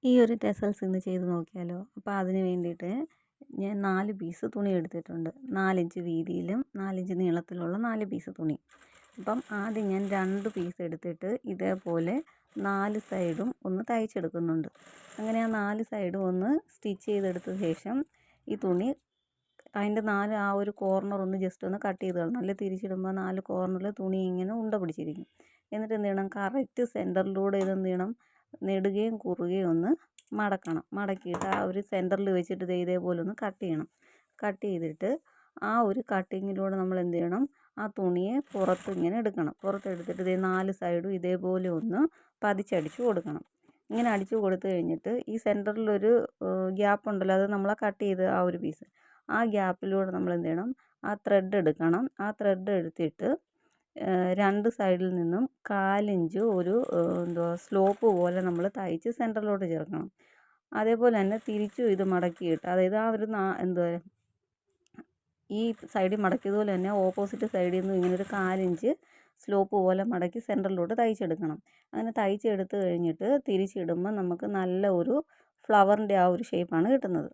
ഈ ഒരു ടെസൽസ് ഇന്ന് ചെയ്ത് നോക്കിയാലോ? അപ്പോൾ അതിന് വേണ്ടിയിട്ട് ഞാൻ 4 പീസ് തുണി എടുത്തിട്ടുണ്ട്. 4 ഇഞ്ച് വീതിയിലും 4 ഇഞ്ച് നീളത്തിലുള്ള 4 പീസ് തുണി. അപ്പം ആദ്യം ഞാൻ 2 പീസ് എടുത്തിട്ട് ഇതേപോലെ 4 സൈഡും ഒന്ന് തയ്ച്ചെടുക്കുന്നുണ്ട്. അങ്ങനെ ആ 4 സൈഡും ഒന്ന് സ്റ്റിച്ച് ചെയ്തെടുത്ത ശേഷം ഈ തുണി അതിൻ്റെ ആ ഒരു കോർണർ ഒന്ന് ജസ്റ്റ് ഒന്ന് കട്ട് ചെയ്ത് കളയണം. അല്ലെങ്കിൽ തിരിച്ചിടുമ്പോൾ 4 കോർണറിൽ തുണി ഇങ്ങനെ ഉണ്ട പിടിച്ചിരിക്കും. എന്നിട്ട് എന്ത് ചെയ്യണം, കറക്റ്റ് സെൻറ്ററിലൂടെ ഇതെന്ത് ചെയ്യണം, നെടുകയും കുറുകയും ഒന്ന് മടക്കണം. മടക്കിയിട്ട് ആ ഒരു സെൻറ്ററിൽ വെച്ചിട്ട് ഇതേപോലെ ഒന്ന് കട്ട് ചെയ്യണം. കട്ട് ചെയ്തിട്ട് ആ ഒരു കട്ടിങ്ങിലൂടെ നമ്മൾ എന്ത് ചെയ്യണം, ആ തുണിയെ പുറത്ത് ഇങ്ങനെ എടുക്കണം. പുറത്തെടുത്തിട്ട് ഇതേ 4 സൈഡും ഇതേപോലെ ഒന്ന് പതിച്ചടിച്ച് കൊടുക്കണം. ഇങ്ങനെ അടിച്ചു കൊടുത്തു കഴിഞ്ഞിട്ട് ഈ സെൻറ്ററിലൊരു ഗ്യാപ്പ് ഉണ്ടല്ലോ, അത് നമ്മൾ കട്ട് ചെയ്ത് ആ ഒരു പീസ്, ആ ഗ്യാപ്പിലൂടെ നമ്മൾ എന്ത് ചെയ്യണം, ആ ത്രെഡ് എടുക്കണം. ആ ത്രെഡ് എടുത്തിട്ട് 2 സൈഡിൽ നിന്നും 1/4 ഇഞ്ച് ഒരു സ്ലോപ്പ് പോലെ നമ്മൾ തയ്ച്ച് സെൻറ്ററിലോട്ട് ചേർക്കണം. അതേപോലെ തന്നെ തിരിച്ചും ഇത് മടക്കിയിട്ട്, അതായത് ആ ഒരു ഈ സൈഡിൽ മടക്കിയതുപോലെ തന്നെ ഓപ്പോസിറ്റ് സൈഡിൽ നിന്നും ഇങ്ങനെ ഒരു 1/4 ഇഞ്ച് സ്ലോപ്പ് പോലെ മടക്കി സെൻറ്ററിലോട്ട് തയ്ച്ചെടുക്കണം. അങ്ങനെ തയ്ച്ചെടുത്ത് കഴിഞ്ഞിട്ട് തിരിച്ചിടുമ്പോൾ നമുക്ക് നല്ല ഒരു ഫ്ലവറിൻ്റെ ആ ഒരു ഷേപ്പാണ് കിട്ടുന്നത്.